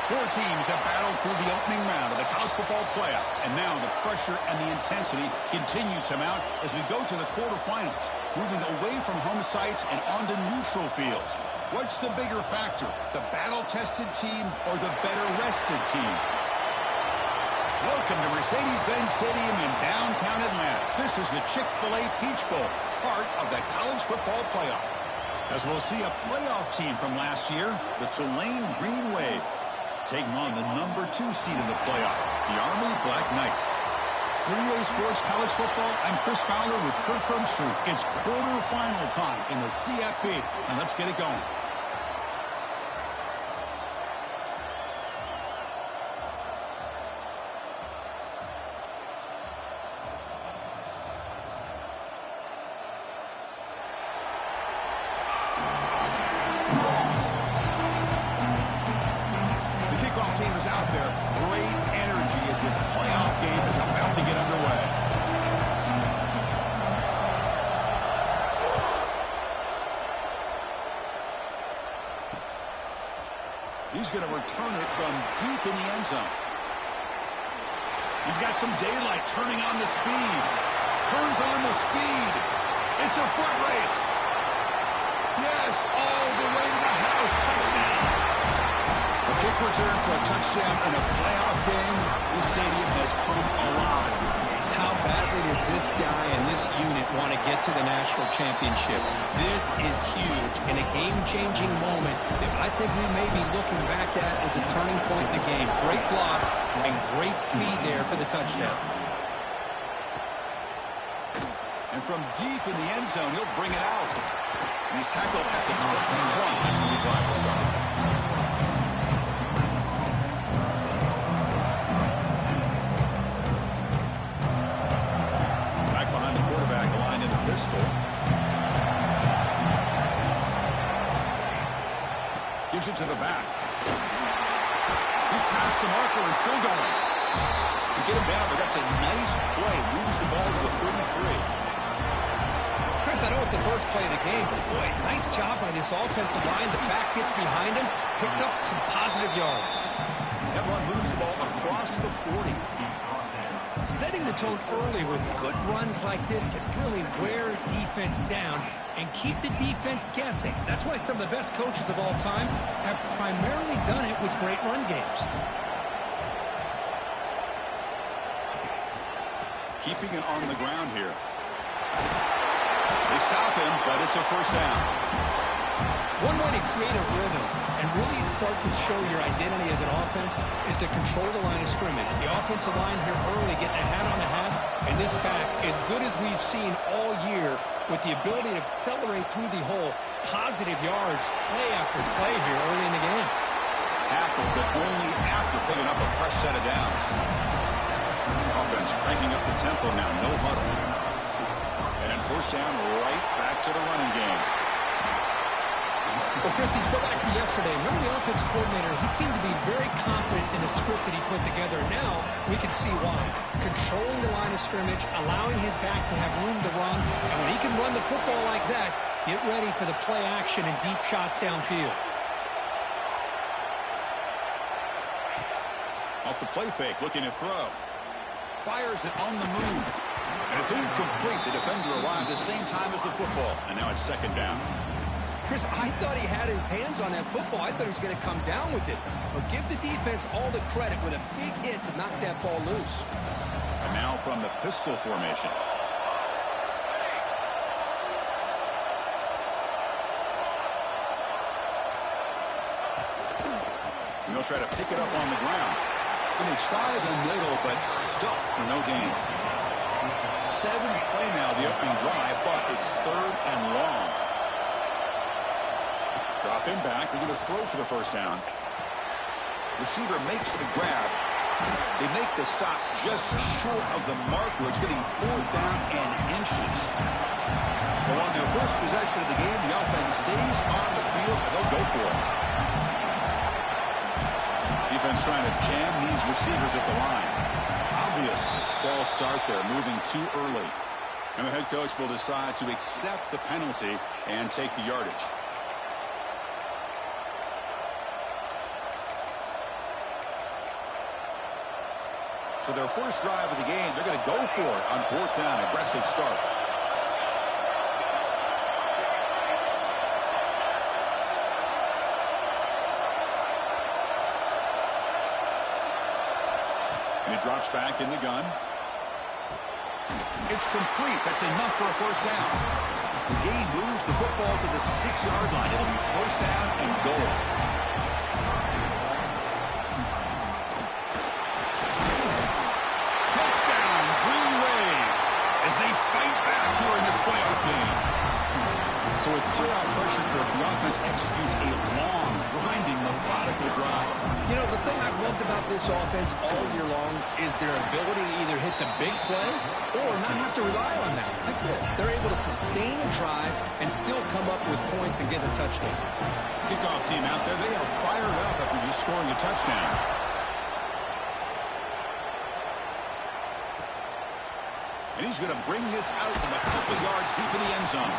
Four teams have battled through the opening round of the college football playoff, and now the pressure and the intensity continue to mount as we go to the quarterfinals, moving away from home sites and onto neutral fields. What's the bigger factor, the battle-tested team or the better-rested team? Welcome to Mercedes-Benz Stadium in downtown Atlanta. This is the Chick-fil-A Peach Bowl, part of the college football playoff. As we'll see a playoff team from last year, the Tulane Green Wave, taking on the number 2 seed in the playoff, the Army Black Knights. 3A Sports College Football, I'm Chris Fowler with Kirk Herbstreit. It's quarterfinal time in the CFP, and let's get it going. He's going to return it from deep in the end zone. He's got some daylight, turning on the speed. Turns on the speed. It's a foot race. Yes, all the way to the house. Touchdown. A kick return for a touchdown in a playoff game. This stadium has come alive. How badly does this guy and this unit want to get to the national championship? This is huge and a game-changing moment that I think we may be looking back at as a turning point in the game. Great blocks and great speed there for the touchdown. And from deep in the end zone, he'll bring it out. And he's tackled at the 21. That's where the drive will start. Gives it to the back. He's past the marker and still going. To get him down, but that's a nice play. Moves the ball to the 33. Chris, I know it's the first play of the game, but boy, nice job by this offensive line. The back gets behind him, picks up some positive yards. That run moves the ball across the 40. Setting the tone early with good runs like this can really wear defense down and keep the defense guessing. That's why some of the best coaches of all time have primarily done it with great run games. Keeping it on the ground here. They stop him, but it's a first down. One way to create a rhythm and really start to show your identity as an offense is to control the line of scrimmage. The offensive line here early getting a hat on the hat, and this back, as good as we've seen all year, with the ability to accelerate through the hole, positive yards, play after play here early in the game. Tackle, but only after picking up a fresh set of downs. Offense cranking up the tempo now, no huddle. And then first down, right back to the running game. Well, Chris, if you go back to yesterday, remember the offense coordinator, he seemed to be very confident in the script that he put together. Now, we can see why. Controlling the line of scrimmage, allowing his back to have room to run, and when he can run the football like that, get ready for the play action and deep shots downfield. Off the play fake, looking to throw. Fires it on the move. And it's incomplete. The defender arrived at the same time as the football, and now it's second down. Chris, I thought he had his hands on that football. I thought he was going to come down with it. But give the defense all the credit with a big hit to knock that ball loose. And now from the pistol formation. And they'll try to pick it up on the ground. And they try the middle, but stuffed for no gain. 7th play now, the opening drive, but it's 3rd and long. Drop him back. They're going to throw for the first down. Receiver makes the grab. They make the stop just short of the marker. It's getting 4th down and inches. So on their first possession of the game, the offense stays on the field, and they'll go for it. Defense trying to jam these receivers at the line. Obvious false start there, moving too early. And the head coach will decide to accept the penalty and take the yardage. So their first drive of the game, they're going to go for it on 4th down. Aggressive start. And it drops back in the gun. It's complete. That's enough for a first down. The game moves the football to the 6-yard line. It'll be first down and goal. Touchdown, Green Wave, as they fight back here in this playoff game. So with playoff pressure, the offense executes a long, grinding, methodical drive. You know, the thing I've loved about this offense all year long is their ability to either hit the big play or not have to rely on that. Like this, they're able to sustain a drive and still come up with points and get a touchdown. Kickoff team out there, they are fired up after just scoring a touchdown. And he's going to bring this out from a couple yards deep in the end zone.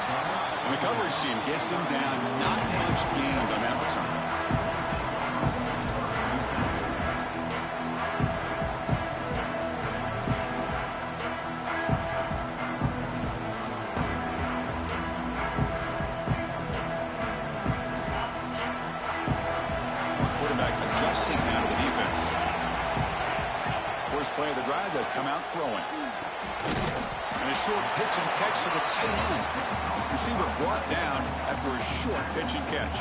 And the coverage team gets him down. Not much gained on that return. Quarterback adjusting now to the defense. First play of the drive, they'll come out throwing. And a short pitch and catch to the tight end. Receiver brought down after a short pitch and catch.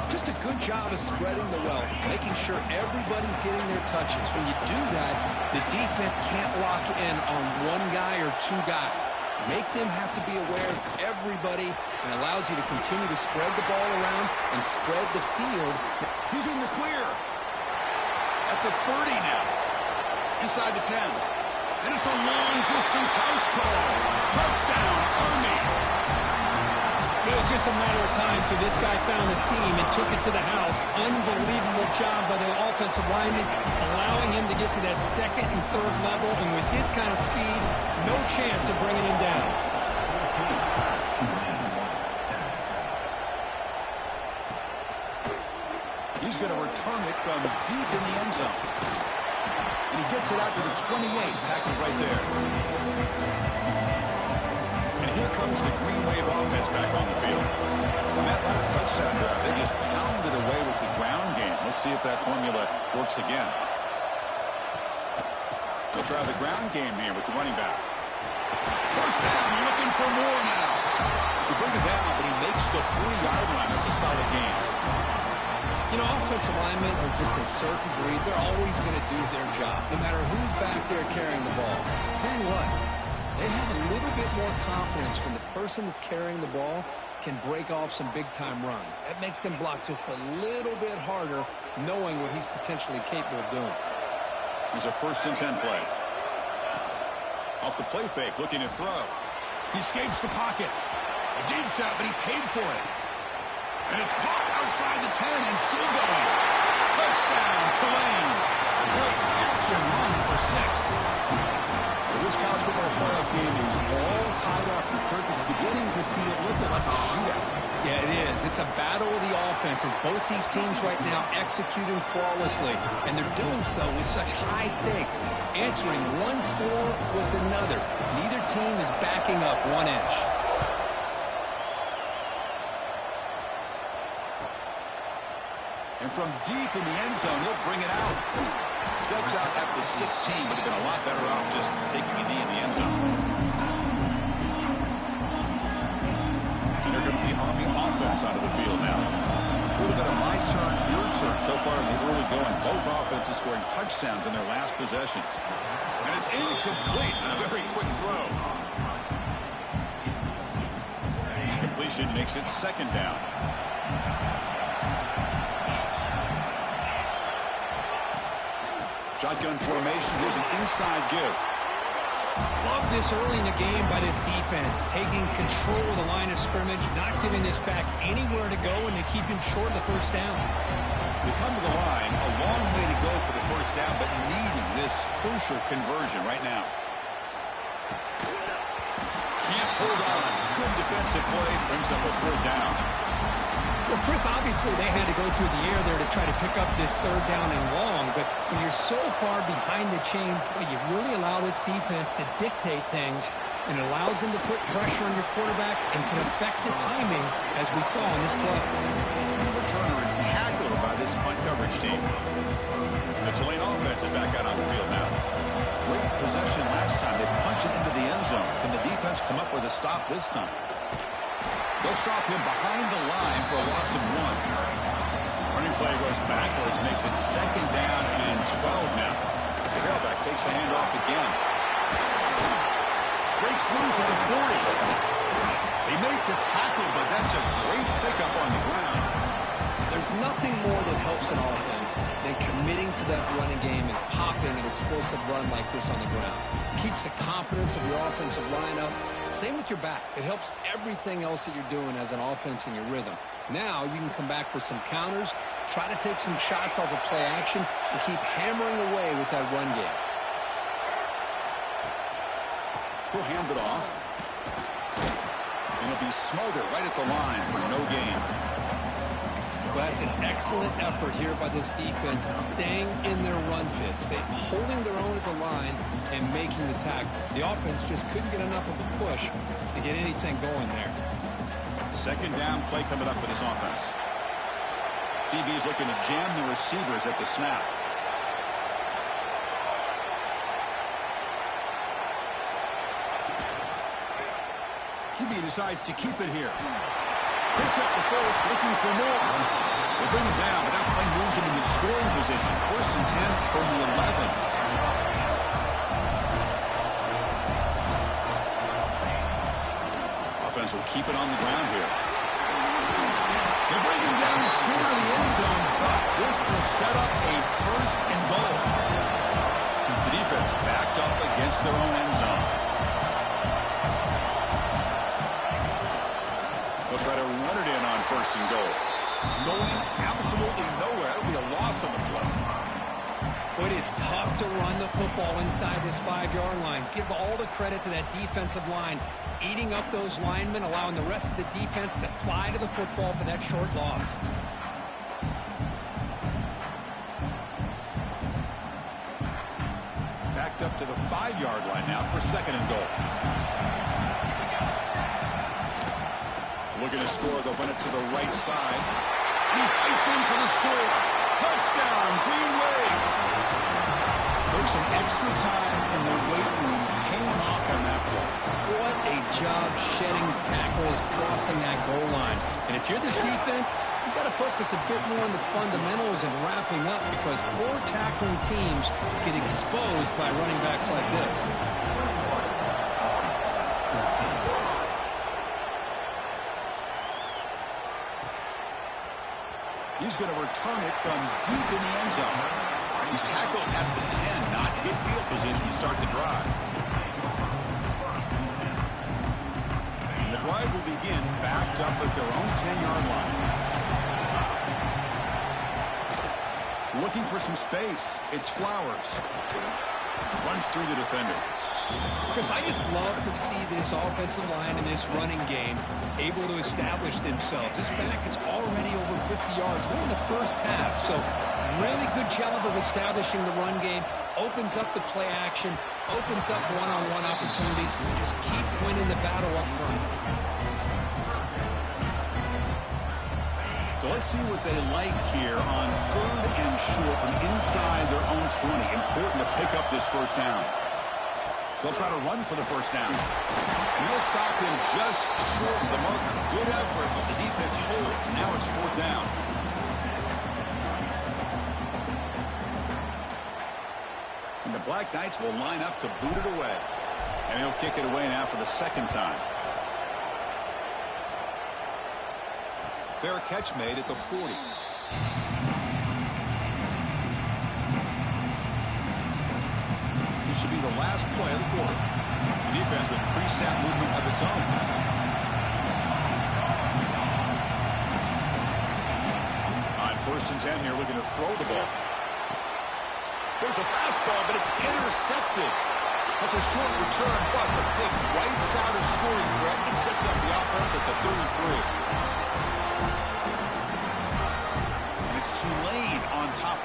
Just a good job of spreading the wealth, making sure everybody's getting their touches. When you do that, the defense can't lock in on one guy or two guys. Make them have to be aware of everybody, and allows you to continue to spread the ball around and spread the field. He's in the clear. At the 30 now. Inside the 10. And it's a long-distance house call. Touchdown, Army. It was just a matter of time till this guy found the seam and took it to the house. Unbelievable job by the offensive lineman, allowing him to get to that second and third level. And with his kind of speed, no chance of bringing him down. He's going to return it from deep in the end zone. And he gets it out to the 28, tackled right there. And here comes the Green Wave offense back on the field. On that last touchdown drive, they just pounded away with the ground game. Let's see if that formula works again. They'll try the ground game here with the running back. First down, looking for more now. They bring it down, but he makes the 40-yard line. It's a solid game. You know, offensive linemen are just a certain breed. They're always going to do their job, no matter who's back there carrying the ball. I'll tell you what, they have a little bit more confidence when the person that's carrying the ball can break off some big-time runs. That makes them block just a little bit harder, knowing what he's potentially capable of doing. Here's a 1st and 10 play. Off the play fake, looking to throw. He escapes the pocket. A deep shot, but he paid for it. And it's caught outside the 10 and still going. Touchdown, Tulane. Great catch and run for 6. Well, this college football playoff game is all tied up. And Kirk, it's beginning to feel a little bit like a shootout. Yeah, it is. It's a battle of the offenses. Both these teams right now executing flawlessly. And they're doing so with such high stakes. Answering one score with another. Neither team is backing up 1 inch. And from deep in the end zone, he'll bring it out. Steps out at the 16, but have been a lot better off just taking a knee in the end zone. And here comes the Army offense onto the field now. A little bit of my turn, your turn so far in the early going. Both offenses scoring touchdowns in their last possessions. And it's incomplete on a very quick throw. Completion makes it 2nd down. Shotgun formation. Here's an inside give. Love this early in the game by this defense, taking control of the line of scrimmage, not giving this back anywhere to go, and they keep him short of the first down. They come to the line, a long way to go for the first down, but needing this crucial conversion right now. Can't hold on. Good defensive play, brings up a 3rd down. Well, Chris, obviously they had to go through the air there to try to pick up this third down and long, but when you're so far behind the chains, boy, you really allow this defense to dictate things, and it allows them to put pressure on your quarterback and can affect the timing, as we saw in this play. The returner is tackled by this punt coverage team. The Tulane offense is back out on the field now. Great possession last time. They punched it into the end zone. Can the defense come up with a stop this time? They'll stop him behind the line for a loss of 1. Running play goes backwards, makes it 2nd down and 12 now. The tailback takes the handoff again. Breaks loose at the 40. They make the tackle, but that's a great pickup on the ground. There's nothing more that helps an offense than committing to that running game and popping an explosive run like this on the ground. Keeps the confidence of your offensive lineup. Same with your back. It helps everything else that you're doing as an offense in your rhythm. Now you can come back with some counters, try to take some shots off of play action, and keep hammering away with that run game. He'll hand it off. And he'll be smothered right at the line for no gain. Well, that's an excellent effort here by this defense, staying in their run fits. They're holding their own at the line and making the tackle. The offense just couldn't get enough of a push to get anything going there. 2nd down play coming up for this offense. DB's looking to jam the receivers at the snap. DB decides to keep it here. Picks up the first, looking for more. They bring him down, but that play moves him into scoring position. 1st and 10 from the 11. Offense will keep it on the ground here. They bring him down short of the end zone, but this will set up a 1st and goal. The defense backed up against their own end zone. They'll try to run it in on 1st and goal. Going absolutely nowhere. That'll be a loss on the play. Well, it is tough to run the football inside this 5-yard line. Give all the credit to that defensive line, eating up those linemen, allowing the rest of the defense to fly to the football for that short loss. Backed up to the 5-yard line now for 2nd and goal. Looking to score, they'll run it to the right side. He fights in for the score. Touchdown, Green Wave. There's some extra time in the weight room paying off on that play. What a job shedding tackles, crossing that goal line. And if you're this defense, you've got to focus a bit more on the fundamentals and wrapping up, because poor tackling teams get exposed by running backs like this. He's going to return it from deep in the end zone. He's tackled at the 10. Not good field position to start the drive. And the drive will begin backed up at their own 10-yard line. Looking for some space. It's Flowers. Runs through the defender. Because I just love to see this offensive line in this running game able to establish themselves. This back is already over 50 yards. We're in the first half, so really good job of establishing the run game. Opens up the play action, opens up one-on-one opportunities. Just keep winning the battle up front. So let's see what they like here on 3rd and short from inside their own 20. Important to pick up this 1st down. They'll try to run for the 1st down. And they'll stop him just short of the marker. Good effort, but the defense holds. Now it's 4th down. And the Black Knights will line up to boot it away. And he'll kick it away now for the 2nd time. Fair catch made at the 40. This should be the last play of the quarter. The defense with pre-snap movement of its own. On 1st and 10 here, looking to throw the ball. There's a fastball, but it's intercepted. That's a short return, but the pick wipes out a scoring threat and sets up the offense at the 33.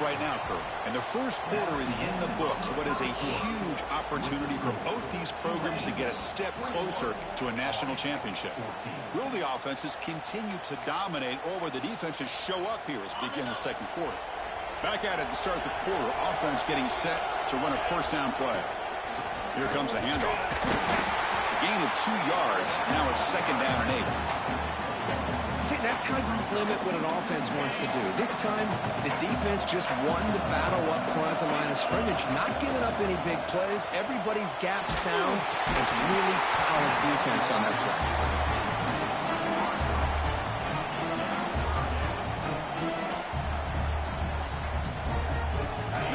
right now, Kurt. And the first quarter is in the books. What is a huge opportunity for both these programs to get a step closer to a national championship. Will the offenses continue to dominate, or will the defenses show up here as we begin the second quarter? Back at it to start the quarter. Offense getting set to run a first down play. Here comes the handoff. Gain of 2 yards. Now it's second down and 8. See, that's how you limit what an offense wants to do. This time, the defense just won the battle up front at the line of scrimmage, not giving up any big plays. Everybody's gap sound. It's really solid defense on that play.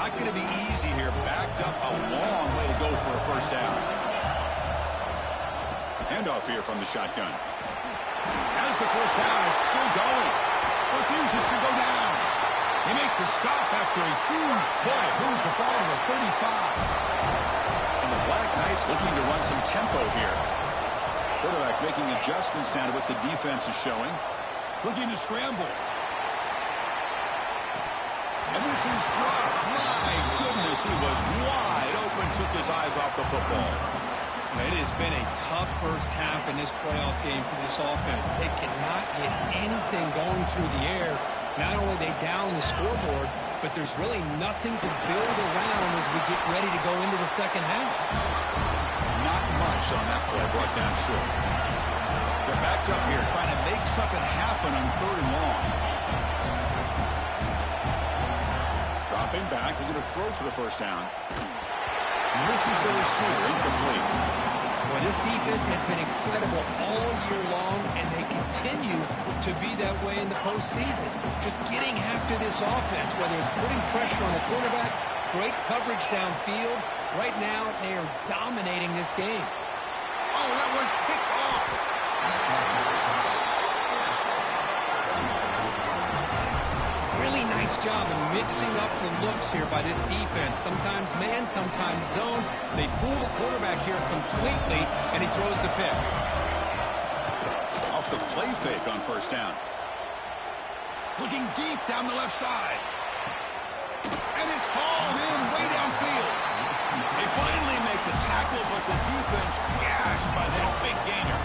Not going to be easy here. Backed up a long way to go for a first down. Handoff here from the shotgun. As the first down is still going. Refuses to go down. They make the stop after a huge play. Moves the ball to the 35. And the Black Knights looking to run some tempo here. Quarterback making adjustments down to what the defense is showing. Looking to scramble. And this is dropped. My goodness, he was wide open. Took his eyes off the football. It has been a tough first half in this playoff game for this offense. They cannot get anything going through the air. Not only they down the scoreboard, but there's really nothing to build around as we get ready to go into the second half. Not much on that play, brought down short. They're backed up here, trying to make something happen on 3rd and long. Dropping back, they're going to throw for the first down. Misses the receiver, incomplete. Well, this defense has been incredible all year long, and they continue to be that way in the postseason. Just getting after this offense, whether it's putting pressure on the quarterback, great coverage downfield. Right now, they are dominating this game. Oh, that one's picked off. Really nice job of mixing up the looks here by this defense. Sometimes man, sometimes zone. They fool the quarterback here completely, and he throws the pick. Off the play fake on first down. Looking deep down the left side. And it's hauled in way downfield. They finally make the tackle, but the defense gashed by that big gainer.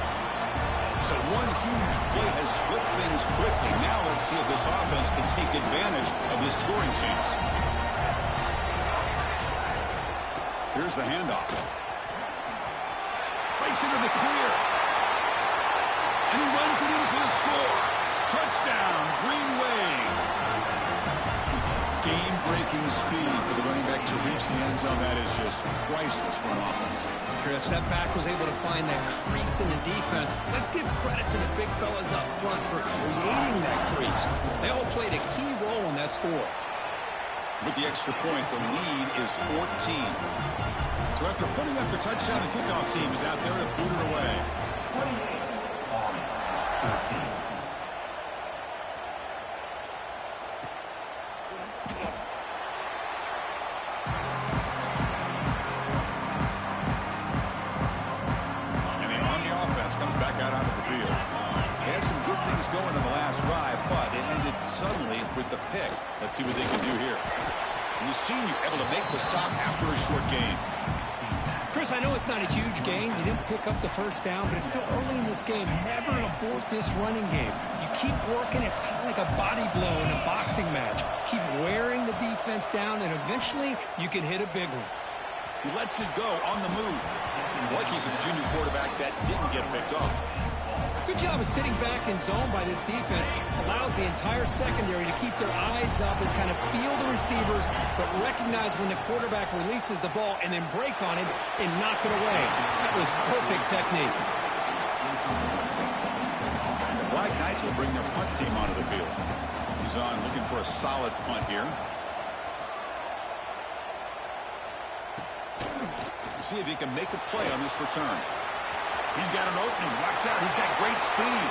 So one huge play has flipped things quickly. Now let's see if this offense can take advantage of this scoring chance. Here's the handoff. Breaks into the clear. And he runs it in for the score. Touchdown, Green Wave. Game-breaking speed for the running back to reach the end zone. That is just priceless for an offense. Chris, that back was able to find that crease in the defense. Let's give credit to the big fellas up front for creating that crease. They all played a key role in that score. With the extra point, the lead is 14. So after putting up the touchdown, the kickoff team is out there to boot it away. 28-13. Going in the last drive, but it ended suddenly with the pick. Let's see what they can do here. And the senior able to make the stop after a short gain. Chris, I know it's not a huge gain. You didn't pick up the first down, but it's still early in this game. Never abort this running game. You keep working. It's kind of like a body blow in a boxing match. Keep wearing the defense down, and eventually you can hit a big one. He lets it go on the move. Lucky for the junior quarterback that didn't get picked off. Good job of sitting back in zone by this defense. Allows the entire secondary to keep their eyes up and kind of feel the receivers, but recognize when the quarterback releases the ball and then break on it and knock it away. That was perfect technique. And the Black Knights will bring their punt team onto the field. He's on looking for a solid punt here. We'll see if he can make a play on this return. He's got an opening. Watch out. He's got great speed.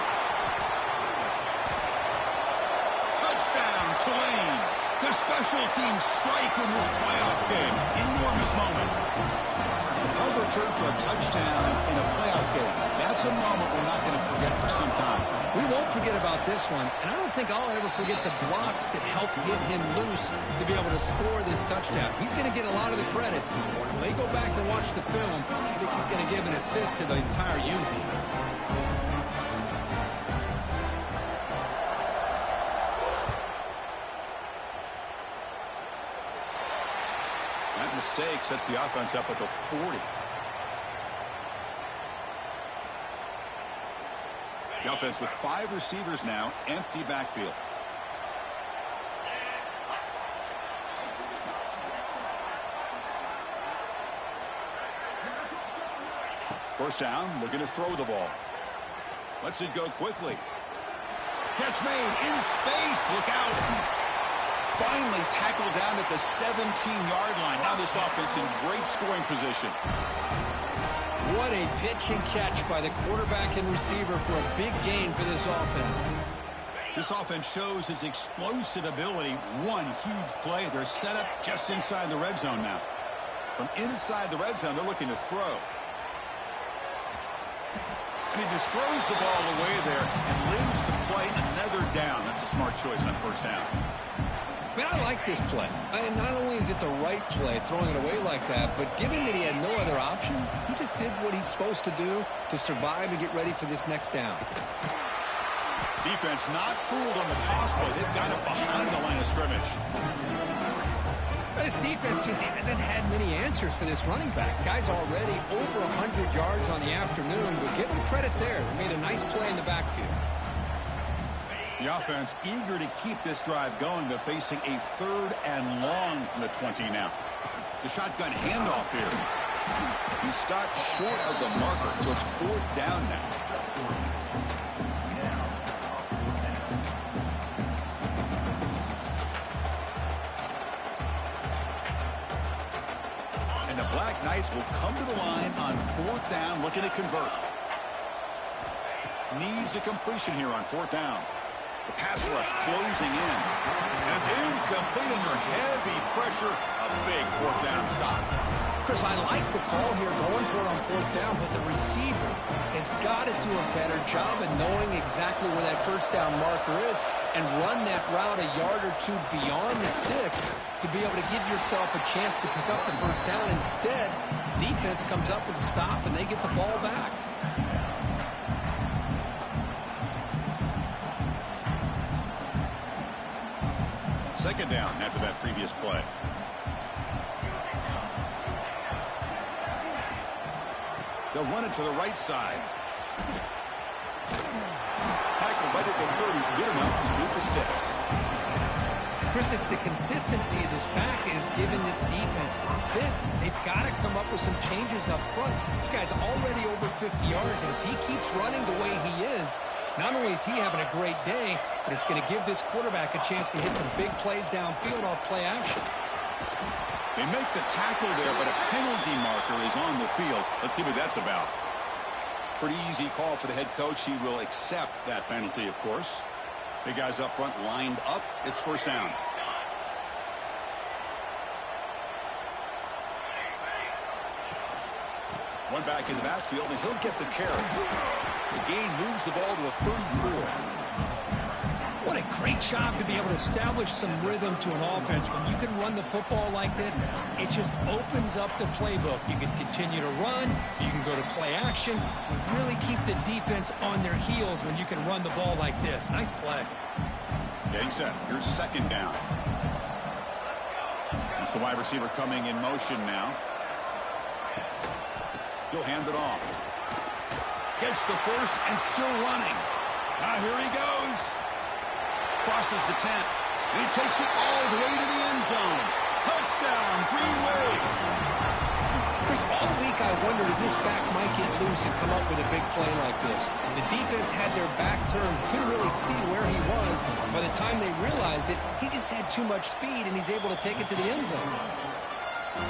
Touchdown, Tulane. The special teams strike in this playoff game. Enormous moment. A punt return for a touchdown in a playoff game. That's a moment we're not going to forget. forget for some time. We won't forget about this one, and I don't think I'll ever forget the blocks that helped get him loose to be able to score this touchdown. He's going to get a lot of the credit. When they go back and watch the film, I think he's going to give an assist to the entire unit. That mistake sets the offense up at the 40. The offense with 5 receivers now, empty backfield. First down, looking to throw the ball. Lets it go quickly. Catch made in space. Look out. Finally tackled down at the 17-yard line. Now this offense in great scoring position. What a pitch and catch by the quarterback and receiver for a big gain for this offense. This offense shows its explosive ability. One huge play. They're set up just inside the red zone now. From inside the red zone, they're looking to throw. And he just throws the ball away there and lives to play another down. That's a smart choice on first down. Man, I like this play. And not only is it the right play, throwing it away like that, but given that he had no other option, he just did what he's supposed to do to survive and get ready for this next down. Defense not fooled on the toss play. They've got it behind the line of scrimmage. But his defense just hasn't had many answers for this running back. Guy's already over 100 yards on the afternoon, but give him credit there. He made a nice play in the backfield. The offense eager to keep this drive going, but facing a 3rd and long from the 20 now. The shotgun handoff here. He stopped short of the marker, so it's 4th down now. And the Black Knights will come to the line on 4th down, looking to convert. Needs a completion here on 4th down. The pass rush closing in. And it's incomplete under heavy pressure. A big 4th down stop. Chris, I like the call here going for it on 4th down, but the receiver has got to do a better job of knowing exactly where that 1st down marker is and run that route a yard or two beyond the sticks to be able to give yourself a chance to pick up the 1st down. Instead, defense comes up with a stop and they get the ball back. Second down after that previous play. They'll run it to the right side. Tackle right at the 30, good enough to beat the sticks. Chris, it's the consistency of this pack is giving this defense fits. They've got to come up with some changes up front. This guy's already over 50 yards, and if he keeps running the way he is, not only is he having a great day, but it's going to give this quarterback a chance to hit some big plays downfield off play action. They make the tackle there, but a penalty marker is on the field. Let's see what that's about. Pretty easy call for the head coach. He will accept that penalty, of course. The guys up front lined up. It's 1st down. One back in the backfield, and he'll get the carry. The gain moves the ball to the 34. What a great job to be able to establish some rhythm to an offense. When you can run the football like this, it just opens up the playbook. You can continue to run. You can go to play action. You really keep the defense on their heels when you can run the ball like this. Nice play. Getting set. Here's 2nd down. It's the wide receiver coming in motion now. He'll hand it off. Gets the first and still running. Now here he goes. Crosses the 10. And he takes it all the way to the end zone. Touchdown, Green Wave. Chris, all week I wondered if this back might get loose and come up with a big play like this. The defense had their back turned, couldn't really see where he was. By the time they realized it, he just had too much speed, and he's able to take it to the end zone.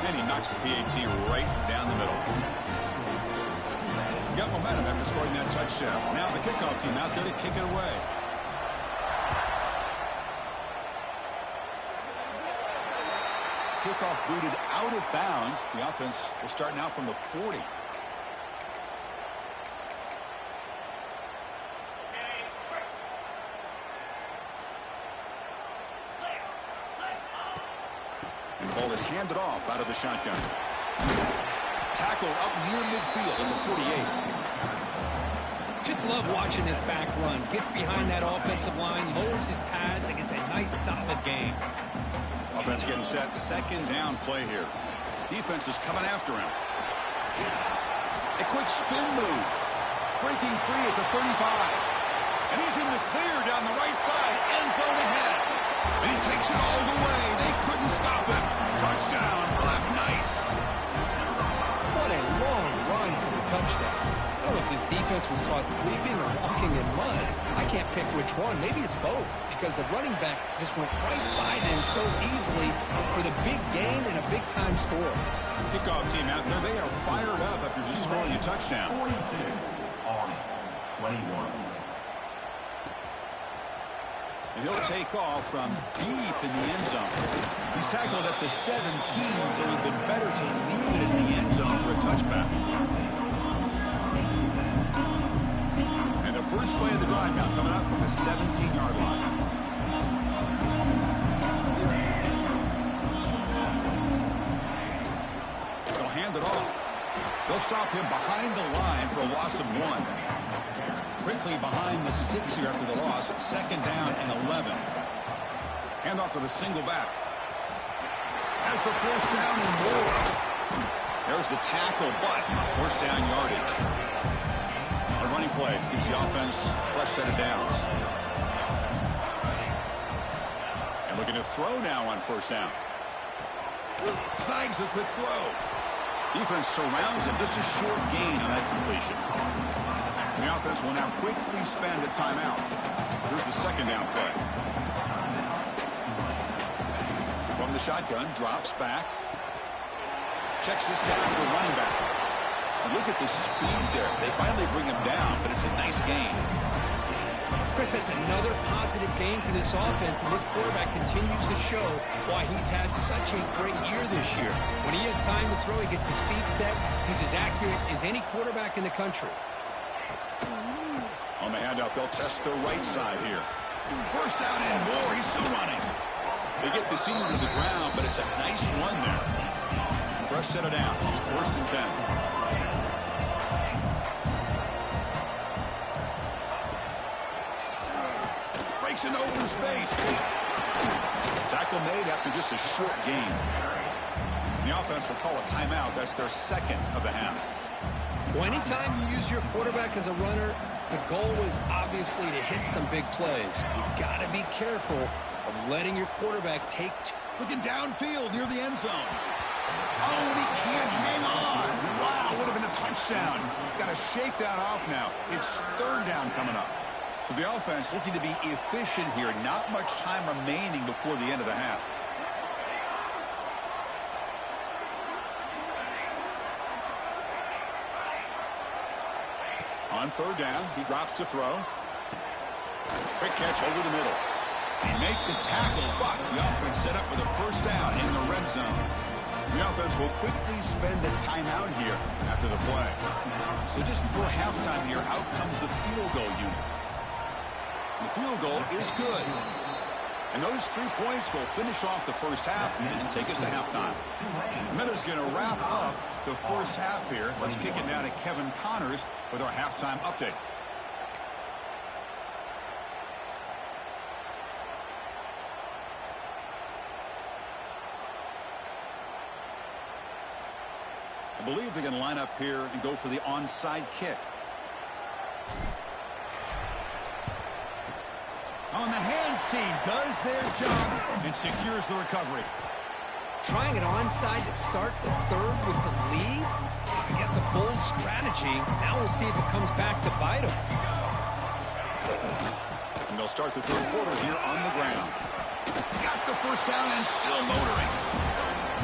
And he knocks the PAT right down the middle. Got momentum after scoring that touchdown. Now the kickoff team out there to kick it away. Kickoff booted out of bounds. The offense will start now from the 40. Ball is handed off out of the shotgun. Tackle up near midfield in the 48. Just love watching this back run. Gets behind that offensive line, lowers his pads, and gets a nice, solid gain. Offense getting set. Second down play here. Defense is coming after him. A quick spin move. Breaking free at the 35. And he's in the clear down the right side. End zone ahead. And he takes it all the way. They couldn't stop him. Touchdown. Left nice. What a long run for the touchdown. I don't know if his defense was caught sleeping or walking in mud. I can't pick which one. Maybe it's both, because the running back just went right by them so easily for the big gain and a big-time score. Kickoff team out there. They are fired up after just scoring a touchdown. 42, Army, 21. And he'll take off from deep in the end zone. He's tackled at the 17, so it would have been better to leave it in the end zone for a touchback. And the first play of the drive now coming up from the 17-yard line. They'll hand it off. They'll stop him behind the line for a loss of 1. Quickly behind the sticks here after the loss. Second down and 11. Hand off to the single back. Has the first down and more. There's the tackle, but first down yardage. A running play gives the offense a fresh set of downs. And looking to throw now on first down. Snags the quick throw. Defense surrounds him. Just a short gain on that completion. And the offense will now quickly spend a timeout. Here's the second down play. From the shotgun, drops back. Checks this down to the running back. And look at the speed there. They finally bring him down, but it's a nice gain. Chris, that's another positive game for this offense, and this quarterback continues to show why he's had such a great year this year. When he has time to throw, he gets his feet set. He's as accurate as any quarterback in the country. On the handout, they'll test the right side here. First down and more. He's still running. They get the senior to the ground, but it's a nice run there. Fresh set of downs. It's first and 10. Breaks into open space. Tackle made after just a short gain. The offense will call a timeout. That's their second of the half. Well, anytime you use your quarterback as a runner, the goal is obviously to hit some big plays. You've got to be careful of letting your quarterback take. Looking downfield near the end zone. Oh, and he can't hang on. Wow, would have been a touchdown. Got to shake that off now. It's third down coming up. So the offense looking to be efficient here. Not much time remaining before the end of the half. On third down, he drops to throw. Quick catch over the middle. They make the tackle, but the offense set up with a first down in the red zone. The offense will quickly spend a timeout here after the play. So just before halftime here, out comes the field goal unit. The field goal is good. And those 3 points will finish off the first half and take us to halftime. Meadows going to wrap up the first half here. Let's kick it now to Kevin Connors with our halftime update. I believe they're going to line up here and go for the onside kick. On the hands team does their job and secures the recovery. Trying it onside to start the third with the lead? It's, I guess, a bold strategy. Now we'll see if it comes back to bite them. And they'll start the third quarter here on the ground. Got the first down and still motoring.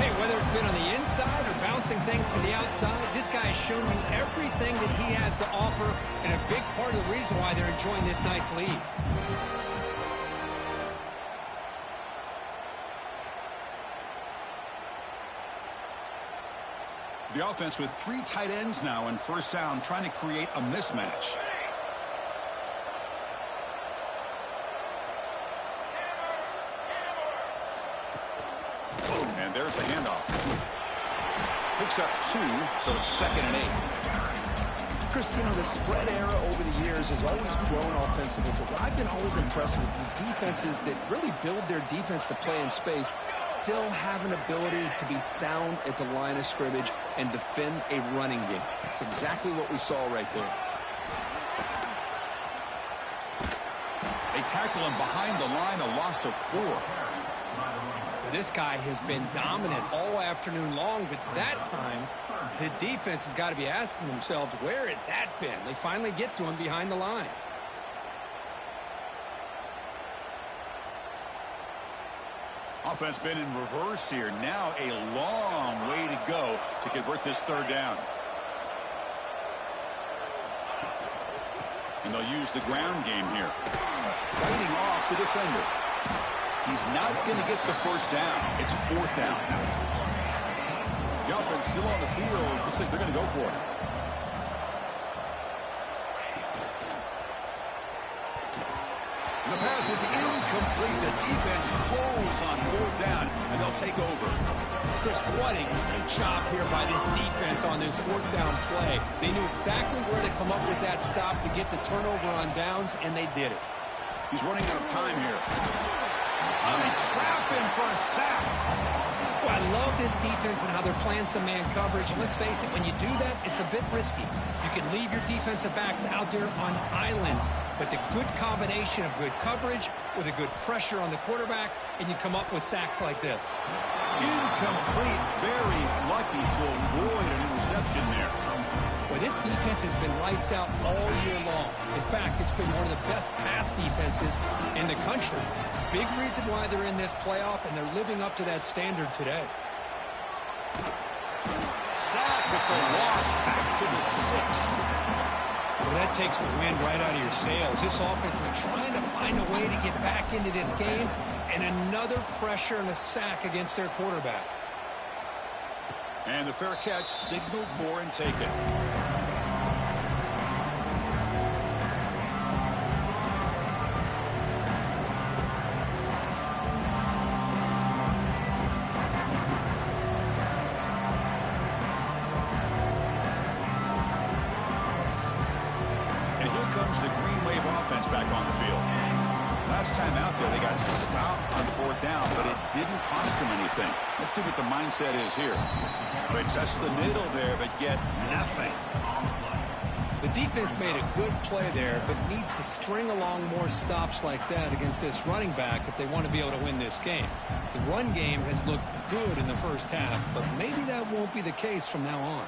Hey, whether it's been on the inside or bouncing things to the outside, this guy has shown you everything that he has to offer, and a big part of the reason why they're enjoying this nice lead. The offense with 3 tight ends now in first down, trying to create a mismatch. And there's There's the handoff. Picks up 2, so it's 2nd and 8. Chris, you know, the spread era over the years has always grown offensively, but what I've been always impressed with the defenses that really build their defense to play in space still have an ability to be sound at the line of scrimmage and defend a running game. It's exactly what we saw right there. They tackle him behind the line, a loss of 4. Well, this guy has been dominant all afternoon long, but that time the defense has got to be asking themselves, where has that been? They finally get to him behind the line. Offense been in reverse here. Now a long way to go to convert this 3rd down. And they'll use the ground game here. Fighting off the defender. He's not going to get the 1st down. It's 4th down. The offense still on the field. Looks like they're going to go for it. The pass is incomplete. The defense holds on 4th down, and they'll take over. Chris, what a great job here by this defense on this 4th down play. They knew exactly where to come up with that stop to get the turnover on downs, and they did it. He's running out of time here. And they trap him for a sack. Well, I love this defense and how they're playing some man coverage. And let's face it, when you do that, it's a bit risky. You can leave your defensive backs out there on islands, but the good combination of good coverage with a good pressure on the quarterback, and you come up with sacks like this. Incomplete. Very lucky to avoid an interception there. Well, this defense has been lights out all year long. In fact, it's been one of the best pass defenses in the country. Big reason why they're in this playoff, and they're living up to that standard today. Sacked. It's a loss. Back to the 6. Well, that takes the wind right out of your sails. This offense is trying to find a way to get back into this game, and another pressure and a sack against their quarterback. And the fair catch signaled for and taken. And here comes the Green Wave offense back on the field. Last time out there, they got stopped on 4th down, but it didn't cost them anything. Let's see what the mindset is here. They test the middle there, but get nothing. The defense made a good play there, but needs to string along more stops like that against this running back if they want to be able to win this game. The run game has looked good in the 1st half, but maybe that won't be the case from now on.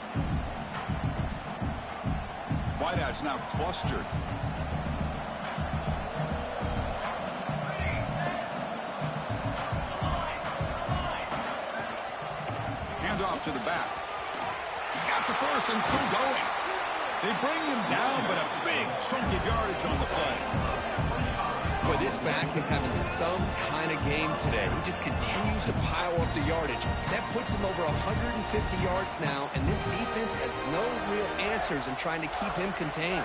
Wideout's now clustered. Off to the back. He's got the 1st and still going. They bring him down, but a big chunk of yardage on the play. Boy, this back is having some kind of game today. He just continues to pile up the yardage. That puts him over 150 yards now, and this defense has no real answers in trying to keep him contained.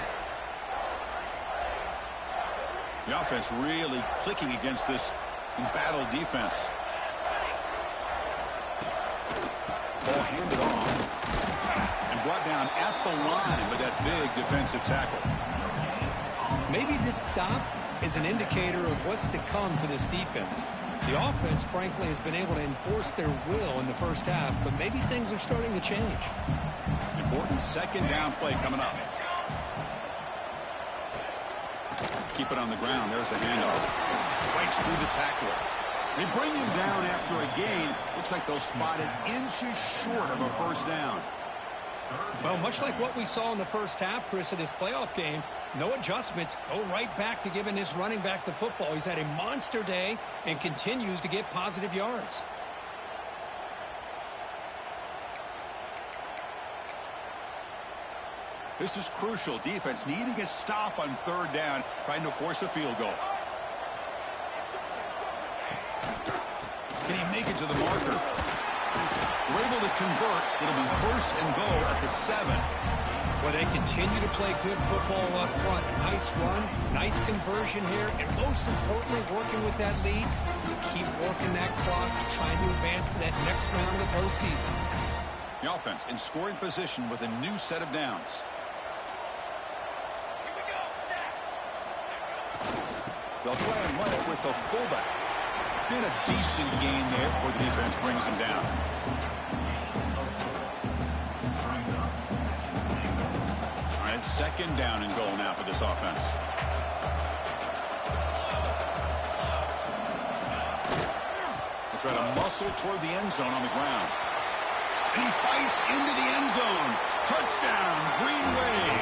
The offense really clicking against this embattled defense. Ball handed off and brought down at the line with that big defensive tackle. Maybe this stop is an indicator of what's to come for this defense. The offense, frankly, has been able to enforce their will in the 1st half, but maybe things are starting to change. Important 2nd down play coming up. Keep it on the ground. There's the handoff. Fights through the tackler. They bring him down after a gain. Looks like they'll spot it inches short of a 1st down. Well, much like what we saw in the 1st half, Chris, of this playoff game, no adjustments. Go right back to giving this running back to football. He's had a monster day and continues to get positive yards. This is crucial. Defense needing a stop on 3rd down, trying to force a field goal. Can he make it to the marker? We're able to convert. It'll be 1st and goal at the 7. Well, they continue to play good football up front. A nice run, nice conversion here, and most importantly, working with that lead to keep working that clock, trying to advance to that next round of the postseason. The offense in scoring position with a new set of downs. They'll try and run it with the fullback. Been a decent gain there before the defense brings him down. All right, second down and goal now for this offense. They'll try to muscle toward the end zone on the ground. And he fights into the end zone. Touchdown, Green Wave.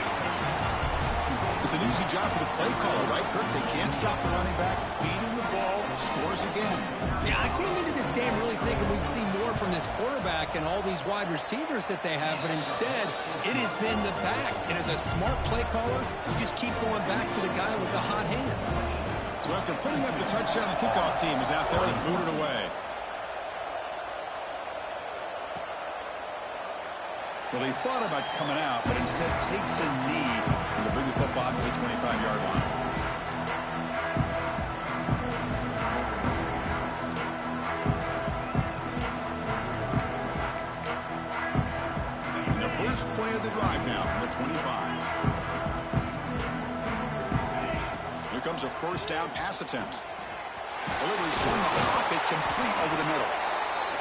It's an easy job for the play caller, right, Kirk? They can't stop the running back, feeding the ball, scores again. Yeah, I came into this game really thinking we'd see more from this quarterback and all these wide receivers that they have, but instead, it has been the back. And as a smart play caller, you just keep going back to the guy with the hot hand. So after putting up the touchdown, the kickoff team is out there and booted away. Well, he thought about coming out, but instead takes a knee to bring the football to the 25-yard line. And the first play of the drive now from the 25. Here comes a first down pass attempt. Delivery from the pocket, complete over the middle.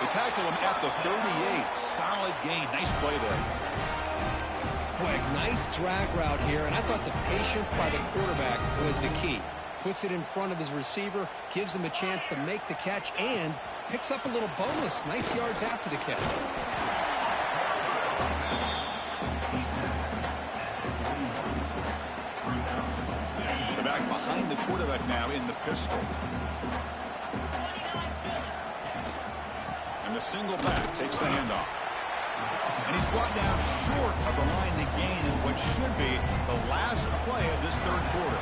They tackle him at the 38. Solid gain. Nice play there. Quick, nice drag route here, and I thought the patience by the quarterback was the key. Puts it in front of his receiver, gives him a chance to make the catch, and picks up a little bonus. Nice yards after the catch. The back behind the quarterback now in the pistol. And the single back takes the handoff. And he's brought down short of the line to gain in what should be the last play of this third quarter.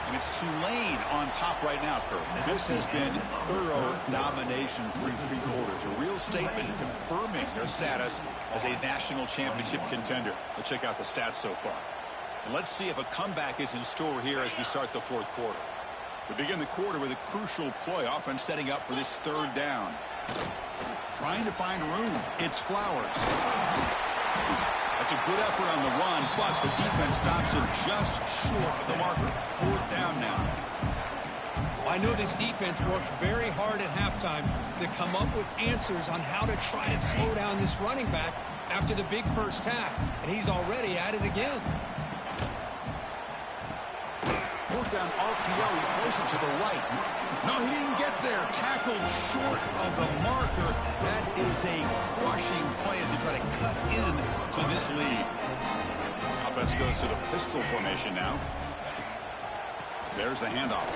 And it's Tulane on top right now, Kirk. This has been thorough domination through three quarters. A real statement confirming their status as a national championship contender. Let's check out the stats so far. And let's see if a comeback is in store here as we start the fourth quarter. We begin the quarter with a crucial play. Offense setting up for this third down. Trying to find room. It's Flowers. That's a good effort on the run, but the defense stops him just short of the marker. Fourth down now. I know this defense worked very hard at halftime to come up with answers on how to try to slow down this running back after the big first half, and he's already at it again. Fourth down RPO. He's closer to the right. No, he didn't get there. Tackled short of the marker. That is a crushing play as he try to cut in to this lead. Offense goes to the pistol formation now. There's the handoff.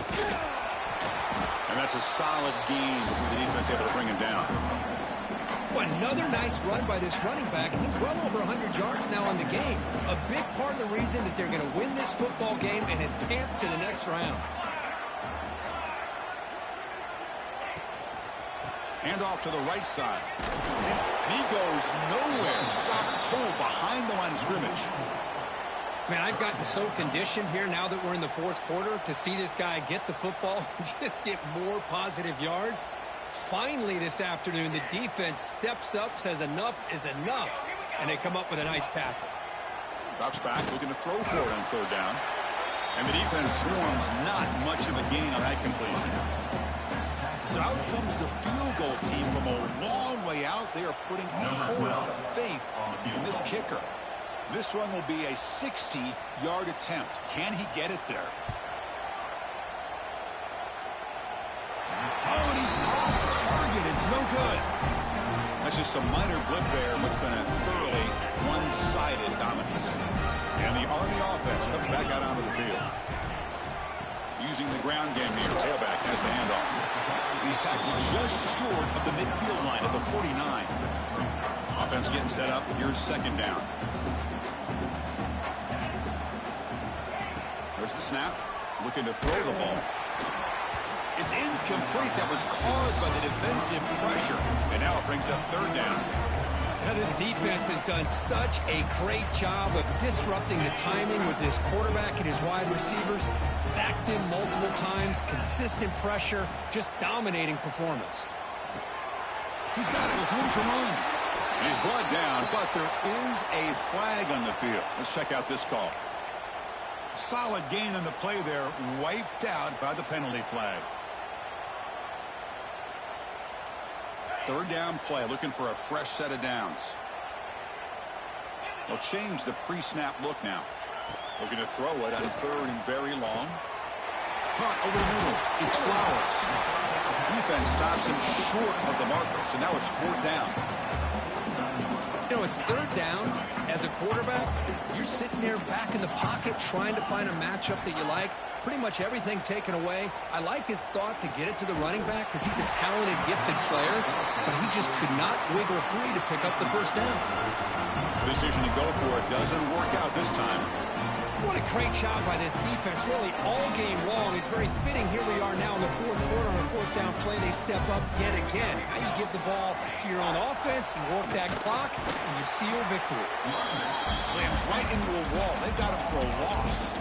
And that's a solid gain before the defense able to bring him down. Well, another nice run by this running back. He's well over 100 yards now in the game. A big part of the reason that they're going to win this football game and advance to the next round. Handoff to the right side. And he goes nowhere. Stopped cold behind the line of scrimmage. Man, I've gotten so conditioned here now that we're in the fourth quarter to see this guy get the football and just get more positive yards. Finally this afternoon, the defense steps up, says enough is enough, and they come up with a nice tackle. Drops back, looking to throw for it on third down. And the defense swarms, not much of a gain on that completion. So out comes the field goal team from a long way out. They are putting a whole lot of faith in this kicker. This one will be a 60-yard attempt. Can he get it there? Oh, and he's off target. It's no good. That's just a minor blip there in what's been a thoroughly one-sided dominance. And the Army offense comes back out onto the field. Using the ground game here, tailback has the handoff. He's tackled just short of the midfield line at the 49. Offense getting set up. Here's second down. There's the snap. Looking to throw the ball. It's incomplete. That was caused by the defensive pressure. And now it brings up third down. Now, this defense has done such a great job of disrupting the timing with his quarterback and his wide receivers. Sacked him multiple times, consistent pressure, just dominating performance. He's got it with room to run. He's brought down, but there is a flag on the field. Let's check out this call. Solid gain on the play there, wiped out by the penalty flag. Third down play, looking for a fresh set of downs. They'll change the pre-snap look now. Looking to throw it on third and very long. Caught over the middle. It's Flowers. Defense stops him short of the marker, so now it's fourth down. You know, it's third down. As a quarterback, you're sitting there back in the pocket trying to find a matchup that you like. Pretty much everything taken away. I like his thought to get it to the running back because he's a talented, gifted player, but he just could not wiggle free to pick up the first down. Decision to go for it doesn't work out this time. What a great job by this defense, really all game long. It's very fitting. Here we are now in the fourth quarter on a fourth down play. They step up yet again. Now you give the ball to your own offense, you work that clock, and you seal victory. Slams right into a wall. They got him for a loss.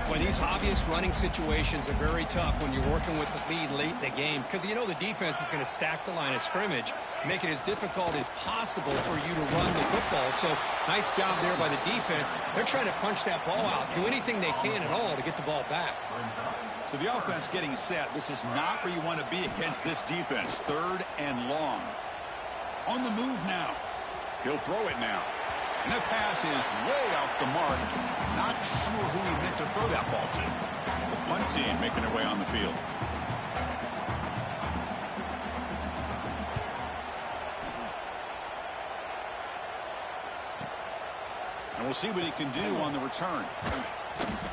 Boy, these obvious running situations are very tough when you're working with the lead late in the game because you know the defense is going to stack the line of scrimmage, make it as difficult as possible for you to run the football. So nice job there by the defense. They're trying to punch that ball out, do anything they can at all to get the ball back. So the offense getting set. This is not where you want to be against this defense. Third and long. On the move now. He'll throw it now. And that pass is way off the mark. Not sure who he meant to throw that ball to. The punt team making their way on the field. And we'll see what he can do on the return.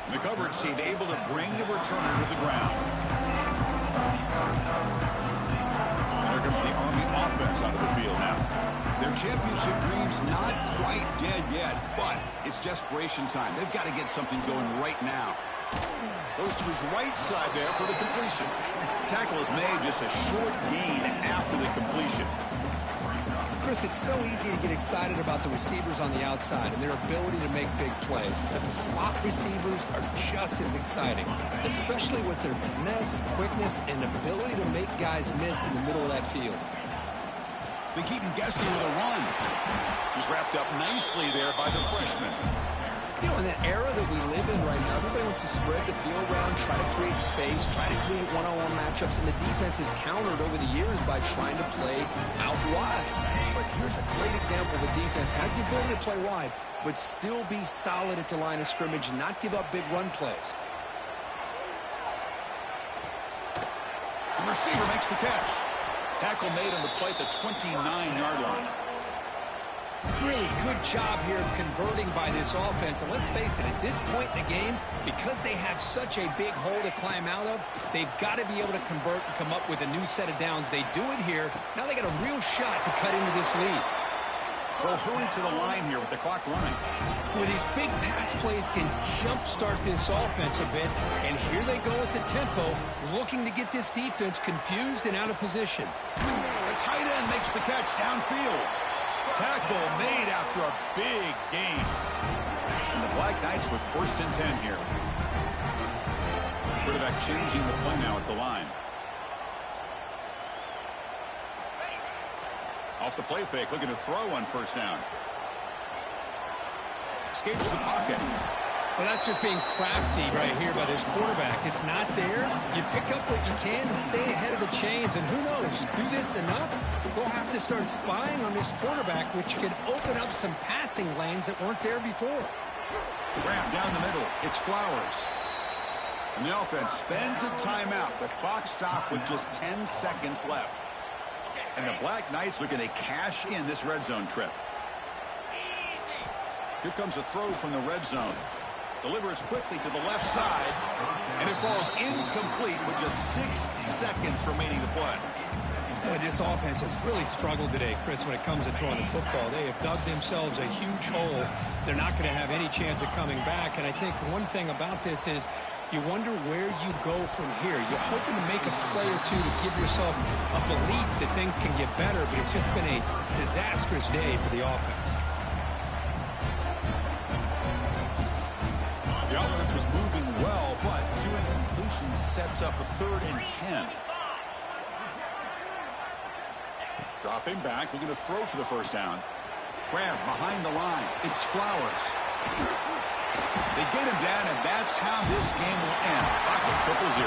And the coverage team able to bring the returner to the ground. And here comes the Army offense out of the field now. Their championship dreams not quite dead yet, but it's desperation time. They've got to get something going right now. Goes to his right side there for the completion. Tackle is made, just a short gain after the completion. Chris, it's so easy to get excited about the receivers on the outside and their ability to make big plays. But the slot receivers are just as exciting, especially with their finesse, quickness, and ability to make guys miss in the middle of that field. They keep him guessing with a run. He's wrapped up nicely there by the freshman. You know, in that era that we live in right now, everybody wants to spread the field around, try to create space, try to create one-on-one matchups, and the defense has countered over the years by trying to play out wide. But here's a great example of a defense has the ability to play wide, but still be solid at the line of scrimmage and not give up big run plays. The receiver makes the catch. Tackle made on the play at the 29-yard line. Really good job here of converting by this offense. And let's face it, at this point in the game, because they have such a big hole to climb out of, they've got to be able to convert and come up with a new set of downs. They do it here. Now they got a real shot to cut into this lead. Well, hurry to the line here with the clock running. With these big pass plays can jumpstart this offense a bit. And here they go at the tempo, looking to get this defense confused and out of position. The tight end makes the catch downfield. Tackle made after a big gain. And the Black Knights with 1st and 10 here. Quarterback changing the play now at the line. Off the play fake, looking to throw on 1st down. Escapes the pocket. Well, that's just being crafty right here by this quarterback. It's not there. You pick up what you can and stay ahead of the chains. And who knows, do this enough, they'll have to start spying on this quarterback, which could open up some passing lanes that weren't there before. Grab down the middle. It's Flowers. And the offense spends a timeout. The clock stopped with just 10 seconds left. And the Black Knights looking to cash in this red zone trip. Here comes a throw from the red zone. Delivers quickly to the left side. And it falls incomplete with just 6 seconds remaining to play. Boy, this offense has really struggled today, Chris, when it comes to throwing the football. They have dug themselves a huge hole. They're not going to have any chance of coming back. And I think one thing about this is you wonder where you go from here. You're hoping to make a play or two to give yourself a belief that things can get better, but it's just been a disastrous day for the offense. The offense was moving well, but 2 incompletions sets up a 3rd and 10. Dropping back, looking to throw for the first down. Grab behind the line. It's Flowers. They get him down, and that's how this game will end. Pocket 0-0.